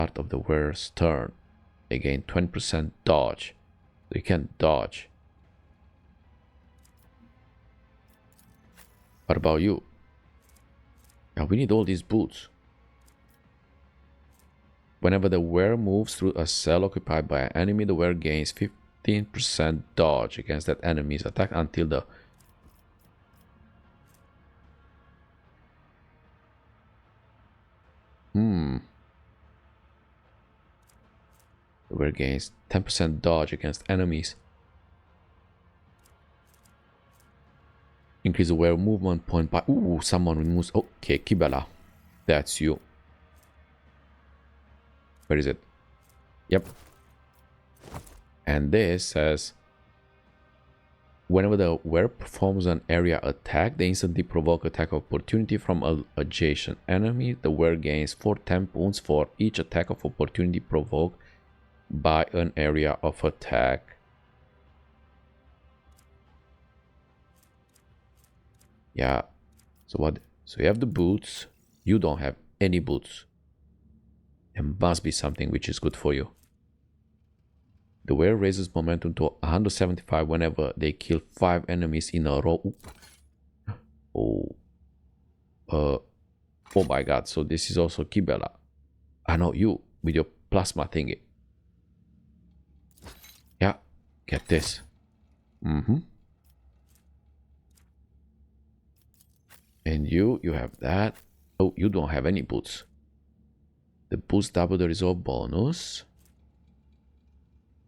Start of the wearer's turn. They gain 20% dodge. So you can dodge. What about you? Yeah, we need all these boots. Whenever the wearer moves through a cell occupied by an enemy, the wearer gains 15% dodge against that enemy's attack until the... The wearer gains 10% dodge against enemies. Increase the wearer movement point by... Ooh, someone removes... Okay, Kibellah. That's you. Where is it? Yep. And this says... Whenever the wearer performs an area attack, they instantly provoke attack of opportunity from an adjacent enemy. The wearer gains 4 temp wounds for each attack of opportunity provoked by an area of attack. Yeah. So what? So you have the boots. You don't have any boots. There must be something which is good for you. The wearer raises momentum to 175 whenever they kill 5 enemies in a row. Oh. Oh my god, so this is also Kibellah. I know you with your plasma thingy. Yeah, get this. And you have that. Oh, you don't have any boots. The boots double the resolve bonus.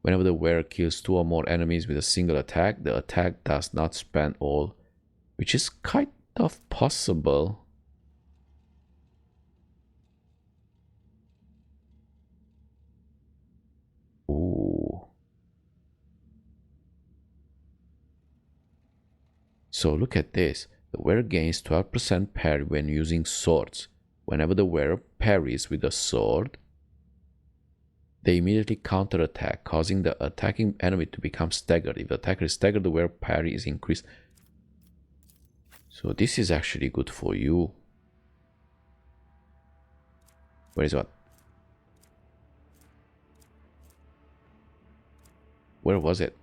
Whenever the wearer kills 2 or more enemies with a single attack, the attack does not spend all, which is kind of possible. Ooh. So look at this. The wearer gains 12% parry when using swords. Whenever the wearer parries with a sword, they immediately counterattack, causing the attacking enemy to become staggered. If the attacker is staggered, the wearer parry is increased. So this is actually good for you. Where is what? Where was it?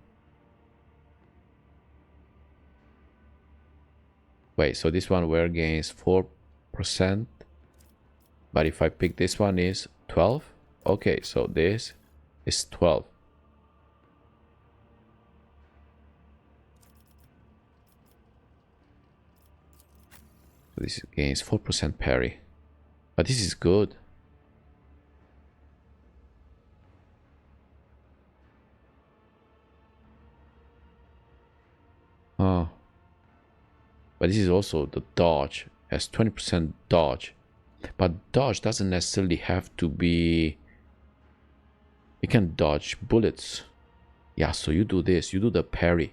Wait, so this one wearer gains 4%. But if I pick this one is 12? Okay, so this is 12. So this gains 4% parry. But this is good. Oh. But this is also the dodge. Has 20% dodge. But dodge doesn't necessarily have to be... You can dodge bullets. Yeah, so you do this. You do the parry.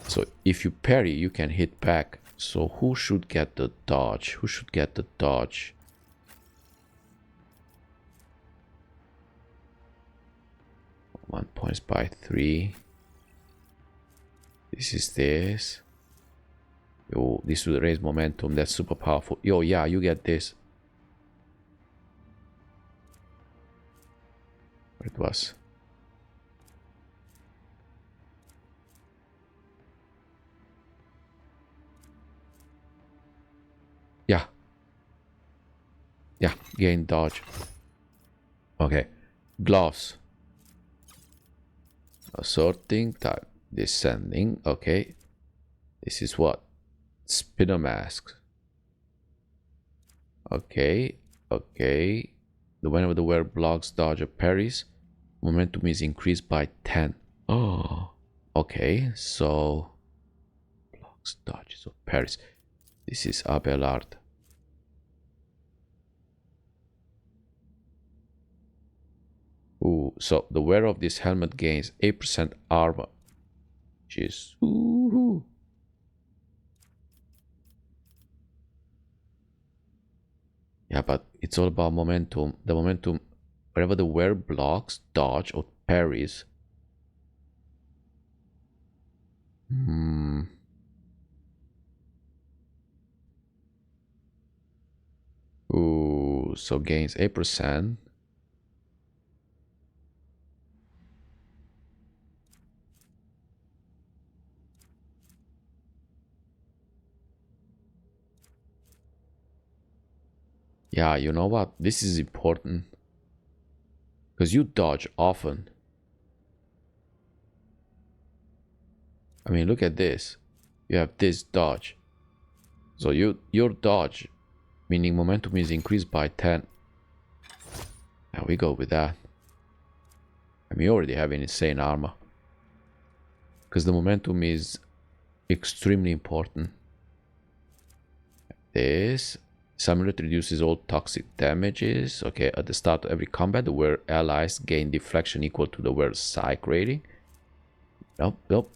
So if you parry, you can hit back. So who should get the dodge? Who should get the dodge? One points by 3. This is this. Yo, this will raise momentum. That's super powerful. Yo, yeah, you get this. Where it was. Yeah. Yeah, gain dodge. Okay. Gloves. Assorting type. Descending. Okay. This is what? Spinner masks. Okay. Okay. Whenever the wearer blocks, dodge, or parries, momentum is increased by 10. Oh. Okay. So. Blocks, dodges, or parries. This is Abelard. Ooh, so the wearer of this helmet gains 8% armor. Jeez. Ooh. Yeah, but it's all about momentum. The momentum, wherever the wearer blocks, dodge, or parries. Ooh, so gains 8%. Yeah, you know what? This is important. Because you dodge often. I mean, look at this. You have this dodge. So your dodge, meaning momentum, is increased by 10. Now we go with that. I mean, you already have an insane armor. Because the momentum is extremely important. This simulate reduces all toxic damages. Okay, at the start of every combat, the wearer allies gain deflection equal to the wearer's psych rating. Nope.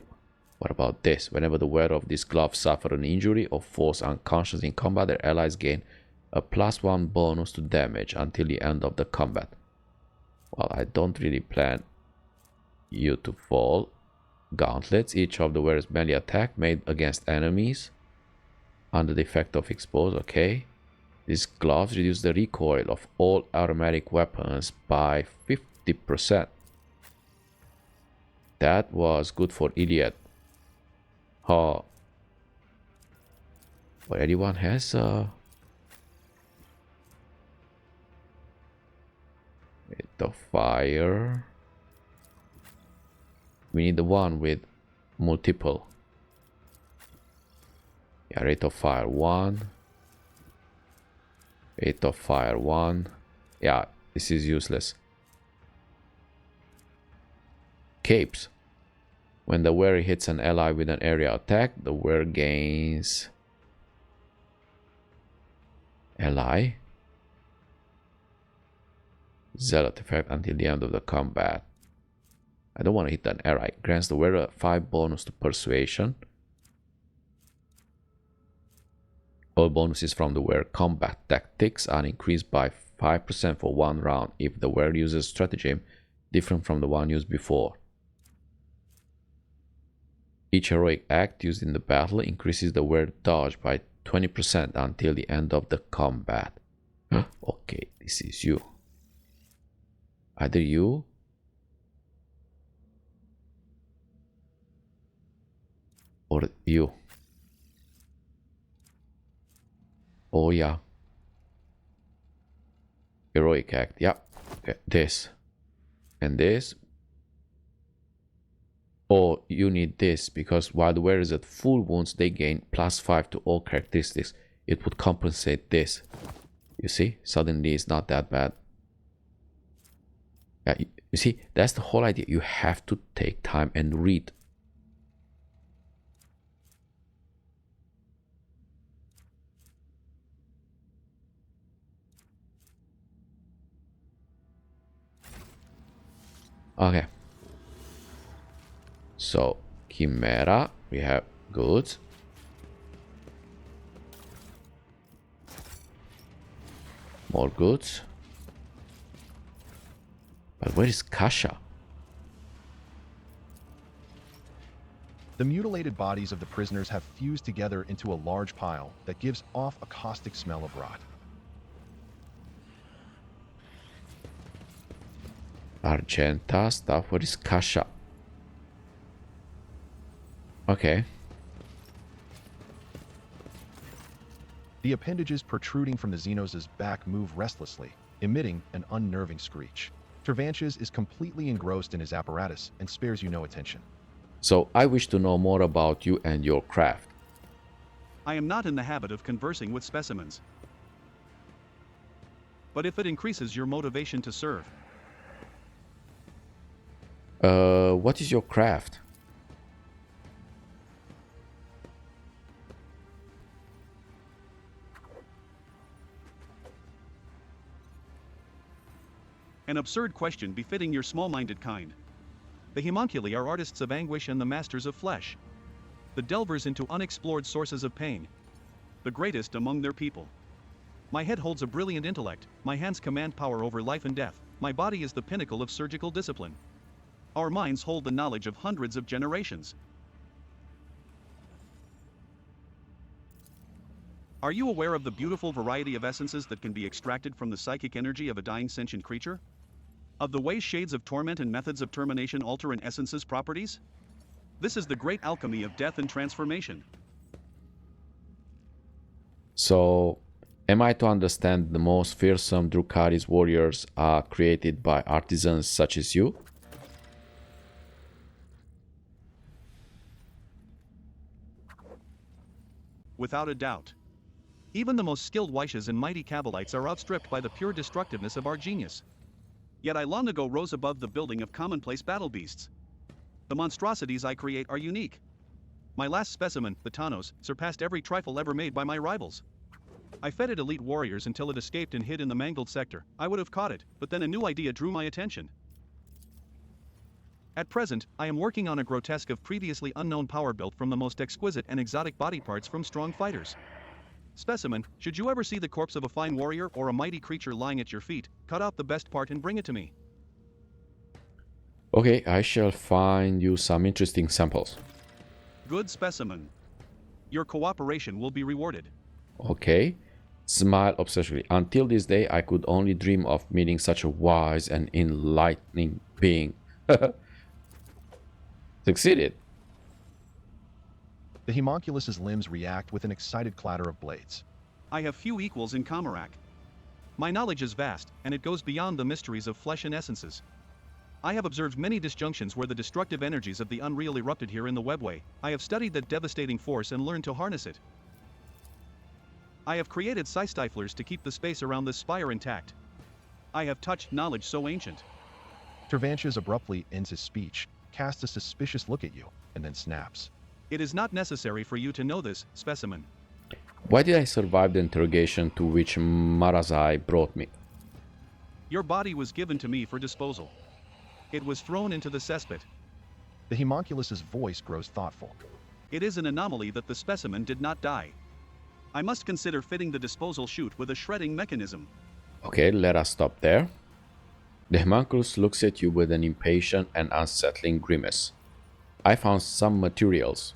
What about this? Whenever the wearer of this glove suffer an injury or falls unconscious in combat, their allies gain a +1 bonus to damage until the end of the combat. Well, I don't really plan you to fall. Gauntlets. Each of the wearer's melee attack made against enemies under the effect of expose. Okay. These gloves reduce the recoil of all automatic weapons by 50%. That was good for Iliad. Oh. But anyone has rate of fire. We need the one with multiple. Yeah, rate of fire 1. Rate of fire 1. Yeah, this is useless. Capes. When the wearer hits an ally with an area attack, the wearer gains ally zealot effect until the end of the combat. I don't want to hit an ally. Grants the wearer 5 bonus to persuasion. All bonuses from the wearer combat tactics are increased by 5% for 1 round if the wearer uses stratagem different from the one used before. Each heroic act used in the battle increases the wearer dodge by 20% until the end of the combat. Okay, this is you. Either you or you. Oh yeah. Heroic act, yeah. Okay, this. And this. Or you need this, because while the wearer is at full wounds, they gain +5 to all characteristics. It would compensate this. You see? Suddenly it's not that bad. Yeah, you see? That's the whole idea. You have to take time and read. Okay. So, Chimera, we have goods. More goods. But where is Kasha? The mutilated bodies of the prisoners have fused together into a large pile that gives off a caustic smell of rot. Argenta stuff. Where is Kasha? Okay. The appendages protruding from the Xenos' back move restlessly, emitting an unnerving screech. Tervantias is completely engrossed in his apparatus and spares you no attention. So I wish to know more about you and your craft. I am not in the habit of conversing with specimens. But if it increases your motivation to serve. What is your craft? An absurd question befitting your small-minded kind. The homunculi are artists of anguish and the masters of flesh. The delvers into unexplored sources of pain. The greatest among their people. My head holds a brilliant intellect, my hands command power over life and death, my body is the pinnacle of surgical discipline. Our minds hold the knowledge of hundreds of generations. Are you aware of the beautiful variety of essences that can be extracted from the psychic energy of a dying sentient creature? Of the ways shades of torment and methods of termination alter an essence's properties? This is the great alchemy of death and transformation. So, am I to understand the most fearsome Drukhari's warriors are created by artisans such as you? Without a doubt. Even the most skilled Wyches and mighty Kibellites are outstripped by the pure destructiveness of our genius. Yet I long ago rose above the building of commonplace battle beasts. The monstrosities I create are unique. My last specimen, the Thanos, surpassed every trifle ever made by my rivals. I fed it elite warriors until it escaped and hid in the mangled sector. I would have caught it, but then a new idea drew my attention. At present, I am working on a grotesque of previously unknown power built from the most exquisite and exotic body parts from strong fighters. Specimen, should you ever see the corpse of a fine warrior or a mighty creature lying at your feet, cut out the best part and bring it to me. Okay, I shall find you some interesting samples. Good specimen. Your cooperation will be rewarded. Okay. Smile obsessively. Until this day, I could only dream of meeting such a wise and enlightening being. Succeeded. The homunculus's limbs react with an excited clatter of blades. I have few equals in Commorragh. My knowledge is vast, and it goes beyond the mysteries of flesh and essences. I have observed many disjunctions where the destructive energies of the unreal erupted here in the webway. I have studied that devastating force and learned to harness it. I have created stiflers to keep the space around this spire intact. I have touched knowledge so ancient. Tervantias abruptly ends his speech, casts a suspicious look at you, and then snaps. It is not necessary for you to know this, specimen. Why did I survive the interrogation to which Marazai brought me? Your body was given to me for disposal. It was thrown into the cesspit. The homunculus's voice grows thoughtful. It is an anomaly that the specimen did not die. I must consider fitting the disposal chute with a shredding mechanism. Okay, let us stop there. The homunculus looks at you with an impatient and unsettling grimace. I found some materials.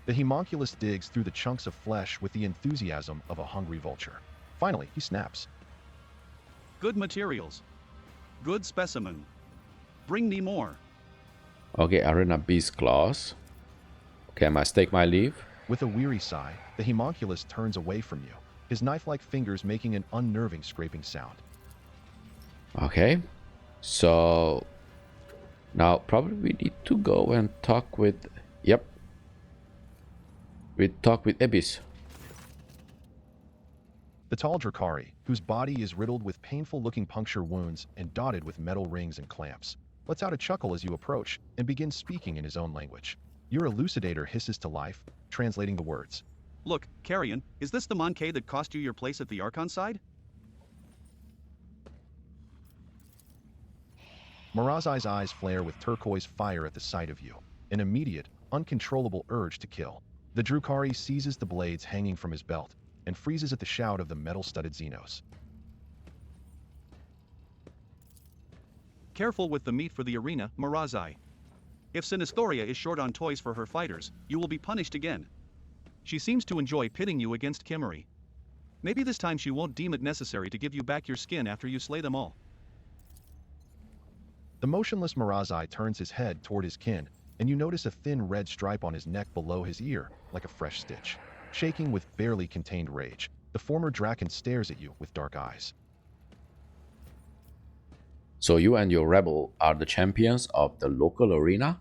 The homunculus digs through the chunks of flesh with the enthusiasm of a hungry vulture. Finally, he snaps. Good materials. Good specimen. Bring me more. Okay, arena beast claws. Okay, I must take my leave. With a weary sigh, the homunculus turns away from you, his knife-like fingers making an unnerving scraping sound. Okay, so now probably we need to go and talk with... Yep. We talk with Abyss. The tall Drukhari, whose body is riddled with painful-looking puncture wounds and dotted with metal rings and clamps, lets out a chuckle as you approach and begins speaking in his own language. Your elucidator hisses to life, translating the words. Look, Carrion, is this the Monkey that cost you your place at the Archon side? Marazai's eyes flare with turquoise fire at the sight of you, an immediate, uncontrollable urge to kill. The Drukhari seizes the blades hanging from his belt and freezes at the shout of the metal-studded Xenos. Careful with the meat for the arena, Marazai. If Sinisthoria is short on toys for her fighters, you will be punished again. She seems to enjoy pitting you against Kimmery. Maybe this time she won't deem it necessary to give you back your skin after you slay them all. The motionless Marazai turns his head toward his kin, and you notice a thin red stripe on his neck below his ear, like a fresh stitch. Shaking with barely contained rage, the former Draken stares at you with dark eyes. So you and your rebel are the champions of the local arena?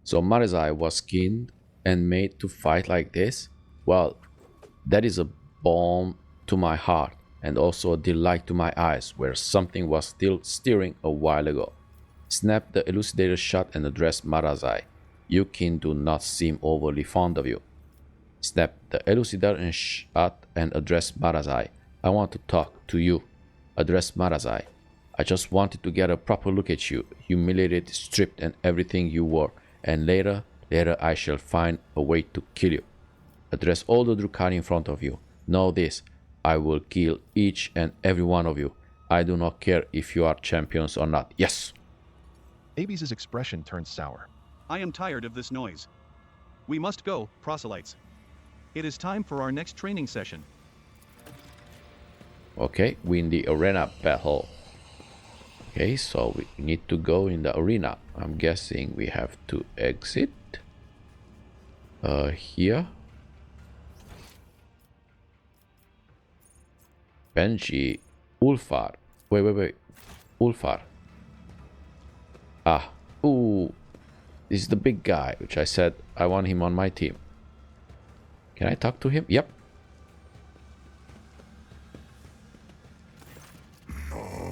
So Marazai was skinned and made to fight like this? Well, that is a balm to my heart and also a delight to my eyes where something was still stirring a while ago. Snap the elucidator shut and address Marazai. You kin do not seem overly fond of you. Snap the elucidator and shut and address Marazai. I want to talk to you. Address Marazai. I just wanted to get a proper look at you, humiliated, stripped and everything you were, and later I shall find a way to kill you. Address all the Drukhari in front of you. Know this, I will kill each and every one of you. I do not care if you are champions or not. Yes! Abyss's expression turns sour. I am tired of this noise. We must go, proselytes. It is time for our next training session. Okay, win the arena battle. Okay, so we need to go in the arena. I'm guessing we have to exit. Here. Benji. Ulfar. Wait. Ulfar. Ah. Ooh. This is the big guy, which I said I want him on my team. Can I talk to him? Yep.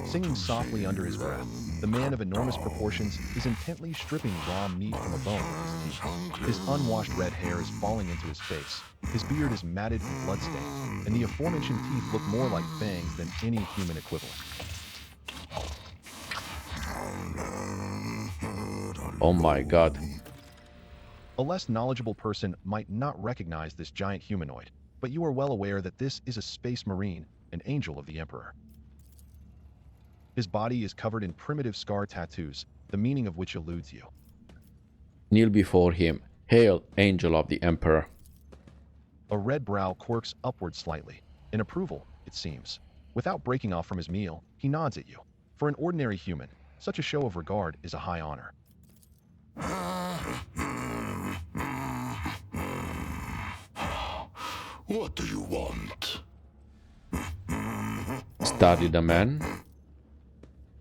Singing softly under his breath, the man of enormous proportions is intently stripping raw meat from a bone with his teeth. His unwashed red hair is falling into his face. His beard is matted with bloodstains, and the aforementioned teeth look more like fangs than any human equivalent. Oh my god. A less knowledgeable person might not recognize this giant humanoid, but you are well aware that this is a space marine, an angel of the Emperor. His body is covered in primitive scar tattoos, the meaning of which eludes you. Kneel before him. Hail, angel of the Emperor. A red brow quirks upward slightly, in approval, it seems. Without breaking off from his meal, he nods at you. For an ordinary human, such a show of regard is a high honor. What do you want? Study the man.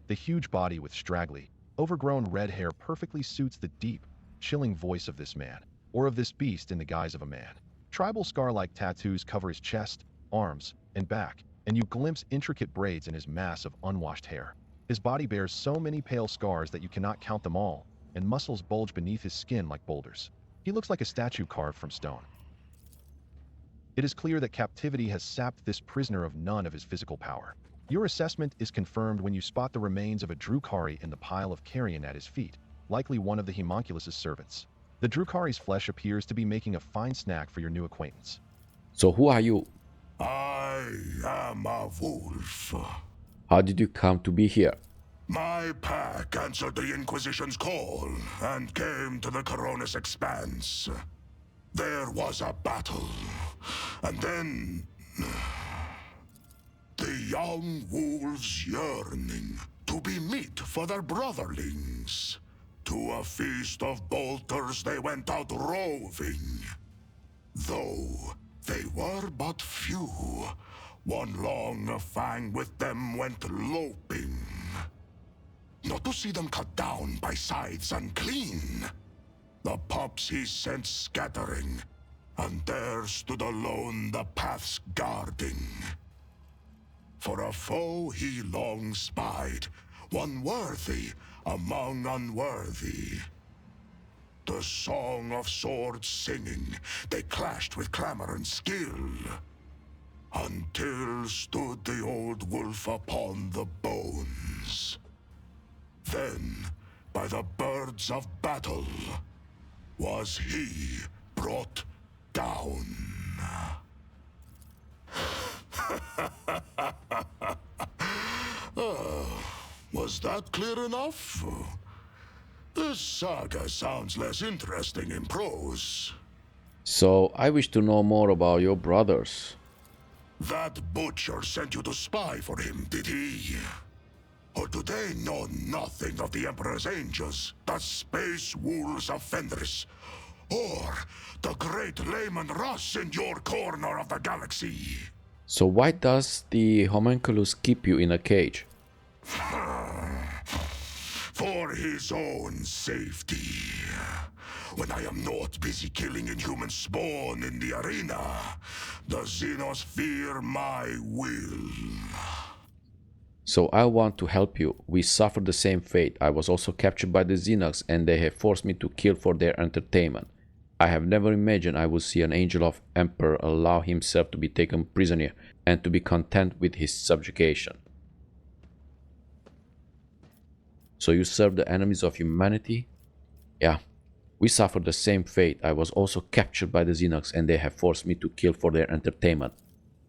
The huge body with straggly, overgrown red hair perfectly suits the deep, chilling voice of this man, or of this beast in the guise of a man. Tribal scar-like tattoos cover his chest, arms, and back, and you glimpse intricate braids in his mass of unwashed hair. His body bears so many pale scars that you cannot count them all, and muscles bulge beneath his skin like boulders. He looks like a statue carved from stone. It is clear that captivity has sapped this prisoner of none of his physical power. Your assessment is confirmed when you spot the remains of a Drukhari in the pile of carrion at his feet, likely one of the homunculus' servants. The Drukhari's flesh appears to be making a fine snack for your new acquaintance. So who are you? I am a wolf. How did you come to be here? My pack answered the Inquisition's call and came to the Coronis Expanse. There was a battle, and then the young wolves yearning to be meat for their brotherlings. To a feast of bolters they went out roving. Though they were but few, one long fang with them went loping. Not to see them cut down by scythes unclean. The pups he sent scattering, and there stood alone the paths guarding. For a foe he long spied, one worthy among unworthy. The song of swords singing, they clashed with clamor and skill, until stood the old wolf upon the bones. Then, by the birds of battle, was he brought down. Was that clear enough? This saga sounds less interesting in prose. So I wish to know more about your brothers. That butcher sent you to spy for him, did he? Or do they know nothing of the Emperor's angels, the space wolves of Fenris, or the great layman Russ in your corner of the galaxy? So why does the homunculus keep you in a cage? For his own safety. When I am not busy killing inhuman spawn in the arena, the Xenos fear my will. So I want to help you. We suffered the same fate. I was also captured by the Xenox and they have forced me to kill for their entertainment. I have never imagined I would see an angel of Emperor allow himself to be taken prisoner and to be content with his subjugation. So you serve the enemies of humanity? Yeah, we suffered the same fate. I was also captured by the Xenox and they have forced me to kill for their entertainment.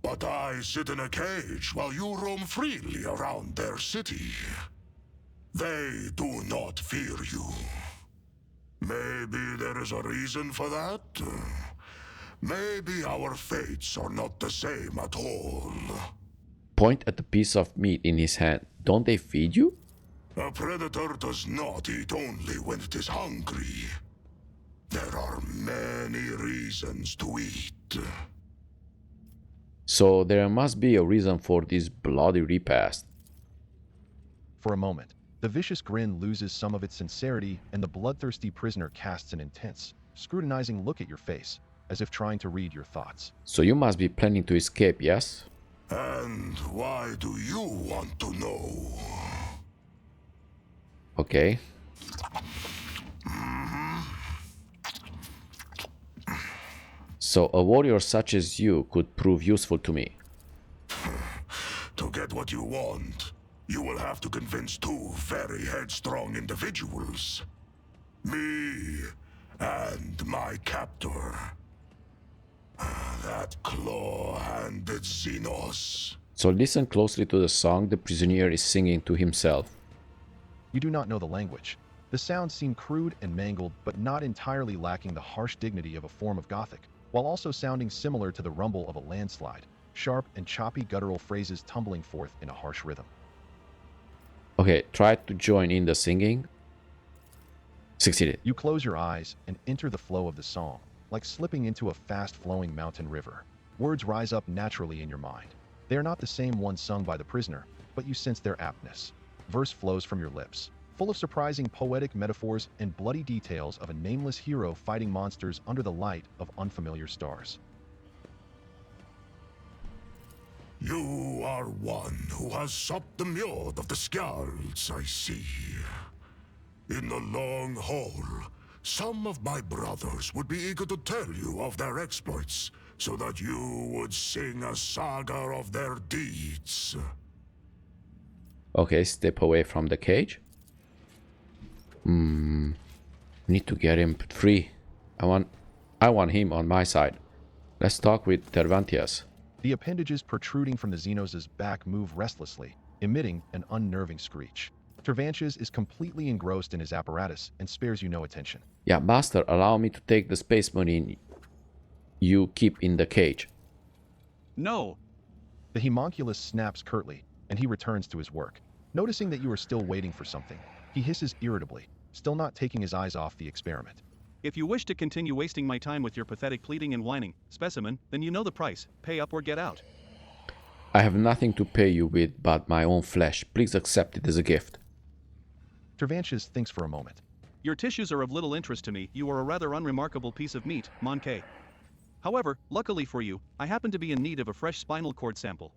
But I sit in a cage while you roam freely around their city. They do not fear you. Maybe there is a reason for that. Maybe our fates are not the same at all. Point at the piece of meat in his hand. Don't they feed you? A predator does not eat only when it is hungry. There are many reasons to eat. So there must be a reason for this bloody repast. For a moment, the vicious grin loses some of its sincerity and the bloodthirsty prisoner casts an intense, scrutinizing look at your face, as if trying to read your thoughts. So you must be planning to escape, yes? And why do you want to know? Okay. So a warrior such as you could prove useful to me. To get what you want, you will have to convince two very headstrong individuals. Me and my captor. That claw-handed Xenos. So listen closely to the song the prisoner is singing to himself. You do not know the language. The sounds seem crude and mangled, but not entirely lacking the harsh dignity of a form of Gothic, while also sounding similar to the rumble of a landslide, sharp and choppy guttural phrases tumbling forth in a harsh rhythm. Okay, try to join in the singing. Succeeded. You close your eyes and enter the flow of the song, like slipping into a fast-flowing mountain river. Words rise up naturally in your mind. They are not the same ones sung by the prisoner, but you sense their aptness. Verse flows from your lips, full of surprising poetic metaphors and bloody details of a nameless hero fighting monsters under the light of unfamiliar stars. You are one who has supped the mjord of the Skjalds, I see. In the long haul, some of my brothers would be eager to tell you of their exploits, so that you would sing a saga of their deeds. Okay, step away from the cage. Need to get him free. I want him on my side. Let's talk with Tervantias. The appendages protruding from the Xenos' back move restlessly, emitting an unnerving screech. Tervantias is completely engrossed in his apparatus and spares you no attention. Yeah, Buster, allow me to take the space marine you keep in the cage. No. The homunculus snaps curtly, and he returns to his work. Noticing that you are still waiting for something, he hisses irritably, still not taking his eyes off the experiment. If you wish to continue wasting my time with your pathetic pleading and whining, specimen, then you know the price. Pay up or get out. I have nothing to pay you with but my own flesh. Please accept it as a gift. Tervantias thinks for a moment. Your tissues are of little interest to me. You are a rather unremarkable piece of meat, Monkey. However, luckily for you, I happen to be in need of a fresh spinal cord sample.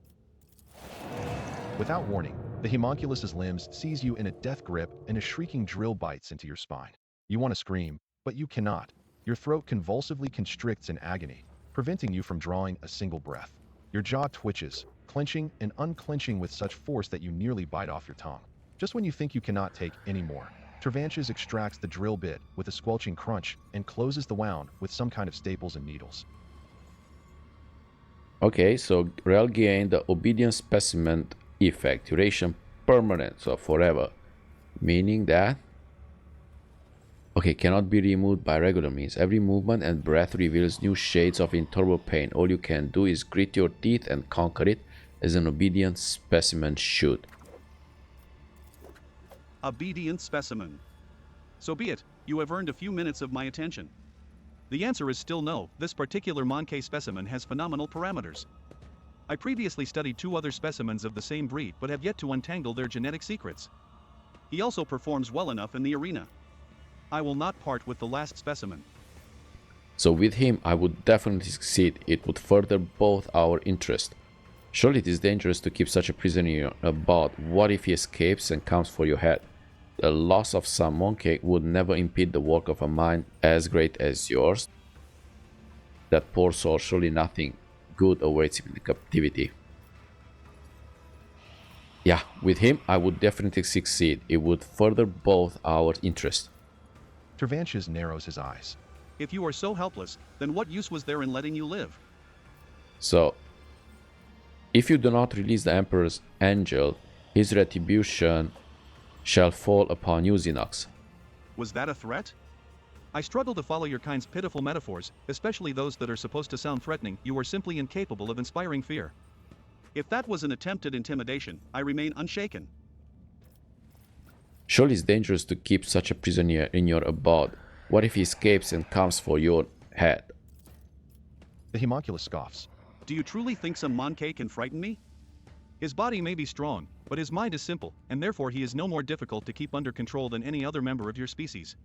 Without warning, the homunculus's limbs seize you in a death grip and a shrieking drill bites into your spine. You want to scream, but you cannot. Your throat convulsively constricts in agony, preventing you from drawing a single breath. Your jaw twitches, clenching and unclenching with such force that you nearly bite off your tongue. Just when you think you cannot take any more, Tervantias extracts the drill bit with a squelching crunch and closes the wound with some kind of staples and needles. Okay, so Rel gain the obedient specimen effect, duration permanent, so forever. Meaning that... Okay, cannot be removed by regular means. Every movement and breath reveals new shades of intolerable pain. All you can do is grit your teeth and conquer it as an obedient specimen should. Obedient specimen. So be it, you have earned a few minutes of my attention. The answer is still no. This particular Monkey specimen has phenomenal parameters. I previously studied 2 other specimens of the same breed but have yet to untangle their genetic secrets. He also performs well enough in the arena. I will not part with the last specimen. So with him I would definitely succeed. It would further both our interest. Surely it is dangerous to keep such a prisoner about. What if he escapes and comes for your head? The loss of some monkey would never impede the work of a mind as great as yours. That poor soul, surely nothing good awaits him in the captivity. Yeah, with him I would definitely succeed. It would further both our interest. Tervantias narrows his eyes. If you are so helpless, then what use was there in letting you live? So, if you do not release the Emperor's angel, his retribution shall fall upon you, Xenox. Was that a threat? I struggle to follow your kind's pitiful metaphors, especially those that are supposed to sound threatening. You are simply incapable of inspiring fear. If that was an attempt at intimidation, I remain unshaken. Surely it's dangerous to keep such a prisoner in your abode. What if he escapes and comes for your head? The homunculus scoffs. Do you truly think some Monkey can frighten me? His body may be strong, but his mind is simple, and therefore he is no more difficult to keep under control than any other member of your species.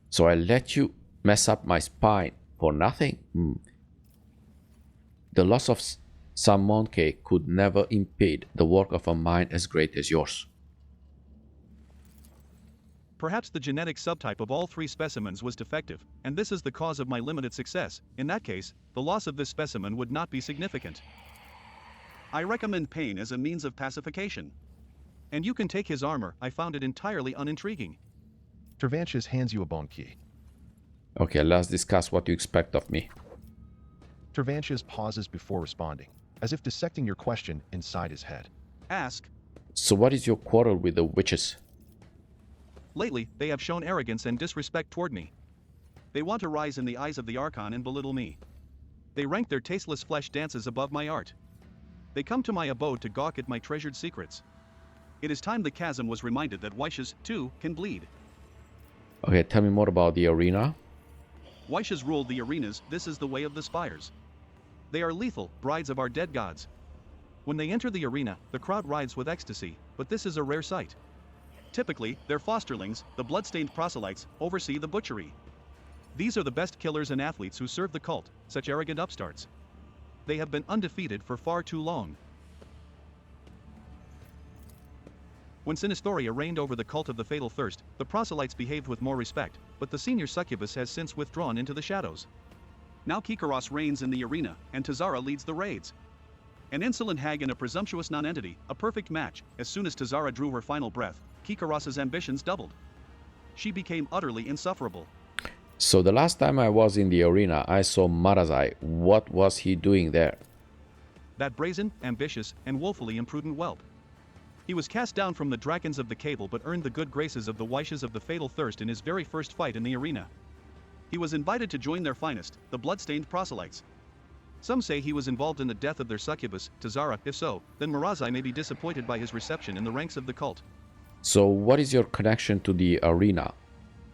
So I let you mess up my spine for nothing? The loss of some monkey could never impede the work of a mind as great as yours. Perhaps the genetic subtype of all three specimens was defective, and this is the cause of my limited success. In that case, the loss of this specimen would not be significant. I recommend pain as a means of pacification. And you can take his armor. I found it entirely unintriguing. Tervantius hands you a bone key. Okay, let's discuss what you expect of me. Tervantius pauses before responding, as if dissecting your question inside his head. Ask. So what is your quarrel with the witches? Lately, they have shown arrogance and disrespect toward me. They want to rise in the eyes of the Archon and belittle me. They rank their tasteless flesh dances above my art. They come to my abode to gawk at my treasured secrets. It is time the chasm was reminded that wishes, too, can bleed. Okay, tell me more about the arena. Wishes ruled the arenas. This is the way of the spires. They are lethal, brides of our dead gods. When they enter the arena, the crowd rides with ecstasy, but this is a rare sight. Typically, their fosterlings, the blood-stained proselytes, oversee the butchery. These are the best killers and athletes who serve the cult, such arrogant upstarts. They have been undefeated for far too long. When Sinistoria reigned over the cult of the Fatal Thirst, the proselytes behaved with more respect, but the senior succubus has since withdrawn into the shadows. Now Kikaros reigns in the arena, and Tazara leads the raids. An insolent hag and a presumptuous nonentity, a perfect match. As soon as Tazara drew her final breath, Kikaros's ambitions doubled. She became utterly insufferable. So the last time I was in the arena, I saw Marazai. What was he doing there? That brazen, ambitious, and woefully imprudent whelp. He was cast down from the dragons of the cable but earned the good graces of the Wishes of the Fatal Thirst in his very first fight in the arena. He was invited to join their finest, the blood-stained proselytes. Some say he was involved in the death of their succubus, Tazara. If so, then Marazai may be disappointed by his reception in the ranks of the cult. So what is your connection to the arena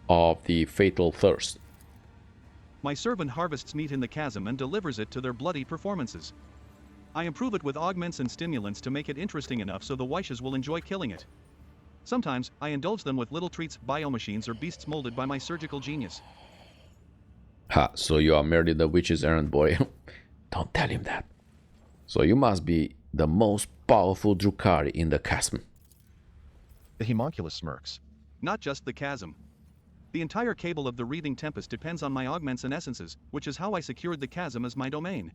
of the Fatal Thirst? My servant harvests meat in the chasm and delivers it to their bloody performances. I improve it with augments and stimulants to make it interesting enough so the Wishes will enjoy killing it. Sometimes, I indulge them with little treats, biomachines or beasts molded by my surgical genius. Ha, so you are merely the witch's errand boy. Don't tell him that. So you must be the most powerful Drukhari in the chasm. The homunculus smirks. Not just the chasm. The entire cable of the Wreathing Tempest depends on my augments and essences, which is how I secured the chasm as my domain.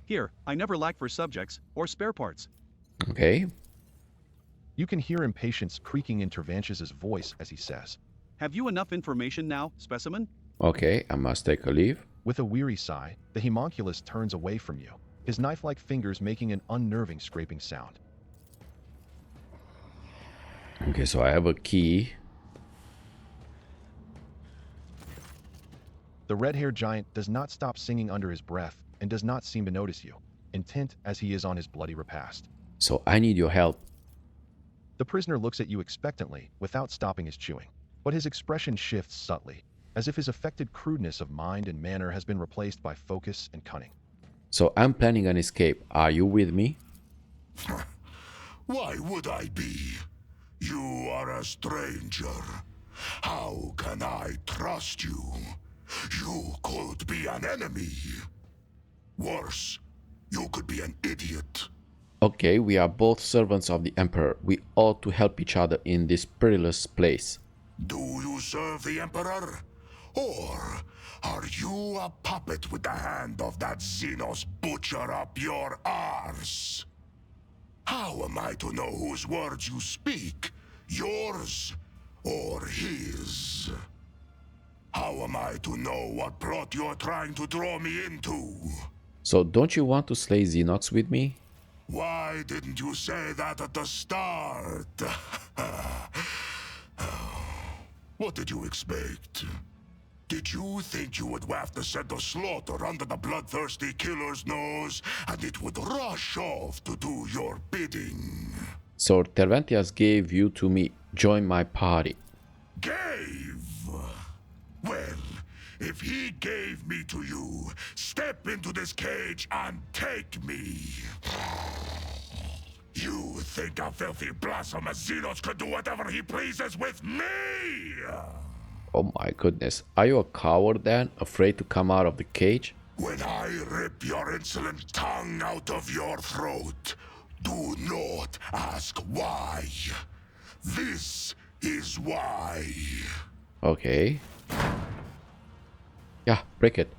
Here, I never lack for subjects or spare parts. Okay. You can hear impatience creaking in Tervantius' voice as he says, Have you enough information now, specimen? Okay, I must take a leave. With a weary sigh, the homunculus turns away from you, his knife-like fingers making an unnerving scraping sound. Okay, so I have a key. The red-haired giant does not stop singing under his breath and does not seem to notice you, intent as he is on his bloody repast. So I need your help. The prisoner looks at you expectantly without stopping his chewing, but his expression shifts subtly, as if his affected crudeness of mind and manner has been replaced by focus and cunning. So I'm planning an escape. Are you with me? Why would I be? You are a stranger. How can I trust you? You could be an enemy. Worse, you could be an idiot. Okay, we are both servants of the Emperor. We ought to help each other in this perilous place. Do you serve the Emperor? Or are you a puppet with the hand of that Xenos butcher up your arse? How am I to know whose words you speak? Yours or his? How am I to know what plot you're trying to draw me into? So don't you want to slay Xenox with me? Why didn't you say that at the start? What did you expect? Did you think you would waft the scent of slaughter under the bloodthirsty killer's nose, and it would rush off to do your bidding? So Tervantias gave you to me. Join my party. Gave? Well, if he gave me to you, step into this cage and take me. You think a filthy blasphemous Xenos could do whatever he pleases with me? Oh my goodness. Are you a coward then? Afraid to come out of the cage? When I rip your insolent tongue out of your throat, do not ask why. This is why. Okay. Yeah, break it.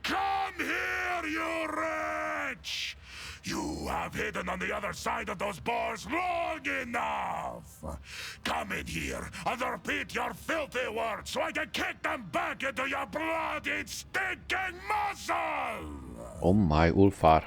Come here, you wretch! You have hidden on the other side of those bars long enough! Come in here and repeat your filthy words so I can kick them back into your bloody, stinking muscle! Oh my, Ulfar.